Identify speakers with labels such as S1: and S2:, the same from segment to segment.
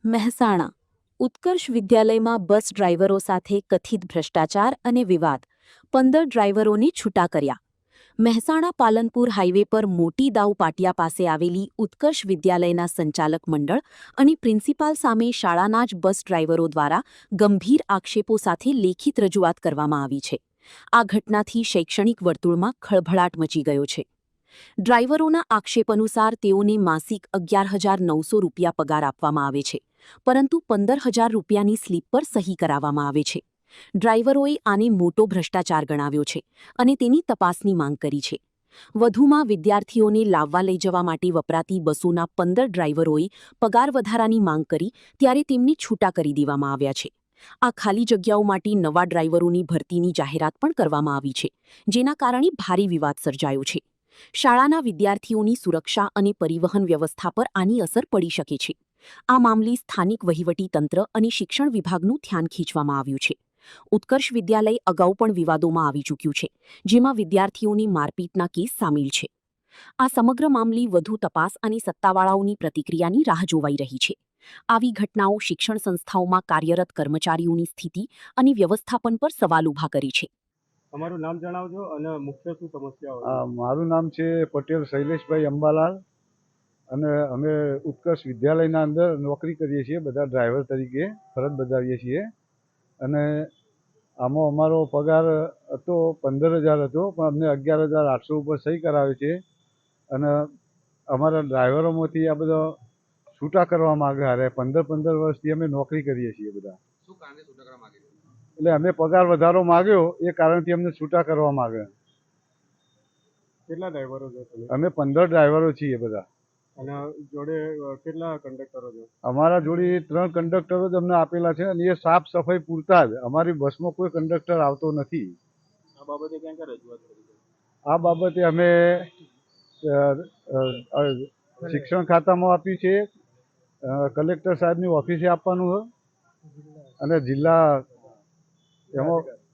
S1: મહેસાણા ઉત્કર્ષ વિદ્યાલયમાં બસ ડ્રાઈવરો સાથે કથિત ભ્રષ્ટાચાર અને વિવાદ 15 ડ્રાઈવરોને છૂટા કર્યા. મહેસાણા પાલનપુર હાઈવે પર મોટી દાઉ પાટિયા પાસે આવેલી ઉત્કર્ષ વિદ્યાલયના સંચાલક મંડળ અને પ્રિન્સિપાલ સામે શાળાના જ બસ ડ્રાઈવરો દ્વારા ગંભીર આક્ષેપો સાથે લેખિત રજૂઆત કરવામાં આવી છે. આ ઘટનાથી શૈક્ષણિક વર્તુળમાં ખળભળાટ મચી ગયો છે. ડ્રાઈવરોના આક્ષેપ અનુસાર તેઓને માસિક 11,900 રૂપિયા પગાર આપવામાં આવે છે, પરંતુ 15,000 રૂપિયાની સ્લીપ પર સહી કરાવવામાં આવે છે. ડ્રાઈવરોએ આને મોટો ભ્રષ્ટાચાર ગણાવ્યો છે અને તેની તપાસની માંગ કરી છે. વધુમાં વિદ્યાર્થીઓને લાવવા લઈ જવા માટે વપરાતી બસોના 15 ડ્રાઈવરોએ પગાર વધારાની માંગ કરી ત્યારે તેમને છૂટા કરી દેવામાં આવ્યા છે. આ ખાલી જગ્યાઓ માટે નવા ડ્રાઈવરોની ભરતીની જાહેરાત પણ કરવામાં આવી છે, જેના કારણે ભારે વિવાદ સર્જાયો છે. શાળાના વિદ્યાર્થીઓની સુરક્ષા અને પરિવહન વ્યવસ્થા પર આની અસર પડી શકે છે. આ મામલે સ્થાનિક વહીવટીતંત્ર અને શિક્ષણ વિભાગનું ધ્યાન ખેંચવામાં આવ્યું છે. ઉત્કર્ષ વિદ્યાલય અગાઉ પણ વિવાદોમાં આવી ચૂક્યું છે, જેમાં વિદ્યાર્થીઓની મારપીટના કેસ સામેલ છે. આ સમગ્ર મામલે વધુ તપાસ અને સત્તાવાળાઓની પ્રતિક્રિયાની રાહ જોવાઈ રહી છે. આવી ઘટનાઓ શિક્ષણ સંસ્થાઓમાં કાર્યરત કર્મચારીઓની સ્થિતિ અને વ્યવસ્થાપન પર સવાલ ઊભા કરે છે.
S2: તમારું નામ જણાવજો અને મુખ્ય શું સમસ્યા હોય?
S3: મારું નામ છે પટેલ શૈલેષભાઈ અંબાલાલ અને અમે ઉત્કર્ષ વિદ્યાલયના અંદર નોકરી કરીએ છીએ, બધા ડ્રાઈવર તરીકે ફરજ બજાવીએ છીએ. અને આમાં અમારો પગાર હતો 15,000 હતો, પણ અમને 11,800 ઉપર સહી કરાવે છે. અને અમારા ડ્રાઈવરોમાંથી આ બધા છૂટા કરવા માગે. અરે 15 વર્ષથી અમે નોકરી કરીએ છીએ બધા.
S2: શું કારણે છૂટા કરવા માંગે છે?
S3: એટલે અમે પગાર વધારો માગ્યો એ કારણથી અમને છૂટા કરવા માગે.
S2: કેટલા ડ્રાઈવરો છો તમે?
S3: અમે 15 ડ્રાઈવરો છીએ બધા.
S2: અને જોડે કેટલા કંડક્ટરો છો?
S3: અમારા જોડે 3 કંડક્ટરો જ અમને આપેલા છે અને એ સાફ સફાઈ પૂરતા જ. અમારી બસમાં કોઈ કંડક્ટર આવતો નથી.
S2: આ બાબતે ક્યાં ક્યાં રજૂઆત કરી છે?
S3: આ બાબતે અમે શિક્ષણ ખાતામાં આપી છે, કલેક્ટર સાહેબની ઓફિસે આપવાનું છે અને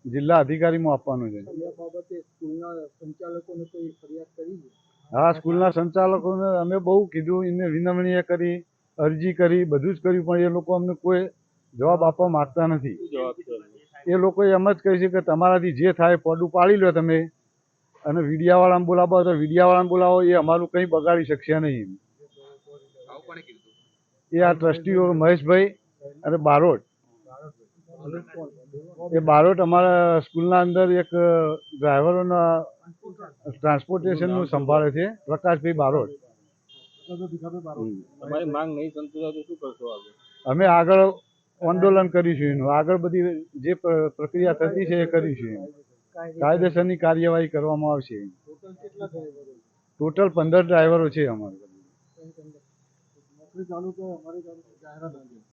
S3: જિલ્લા અધિકારીમાં આપવાનું છે. હા, સ્કૂલના સંચાલકોને અમે બહુ કીધું, એમને વિનમણીય કરી, અરજી કરી, બધું જ કર્યું, પણ એ લોકો અમને કોઈ જવાબ આપવા માંગતા નથી. એ લોકો એમ જ કહે છે કે તમારાથી જે થાય પડું પાડી લો તમે, અને વીડિયાવાળાને બોલાવો તો વીડિયાવાળાને બોલાવો, એ અમારું કંઈ બગાડી શકશે નહીં. એ આ ટ્રસ્ટીઓ મહેશભાઈ અને બારોટ, એ બારોટ અમારા સ્કૂલના અંદર એક ડ્રાઈવરોના ટ્રાન્સપોર્ટેશનનું સંભાળે છે, પ્રકાશભાઈ બારોટ.
S2: તમારી માંગ નહીં સંતોષાય તો શું કરશો આગળ?
S3: અમે આગળ આંદોલન કરીશું. એનું આગળ બધી જે પ્રક્રિયા થતી છે એ કરીશું. કાયદેસરની કાર્યવાહી કરવામાં આવશે. ટોટલ 15 ડ્રાઈવરો છે અમારે.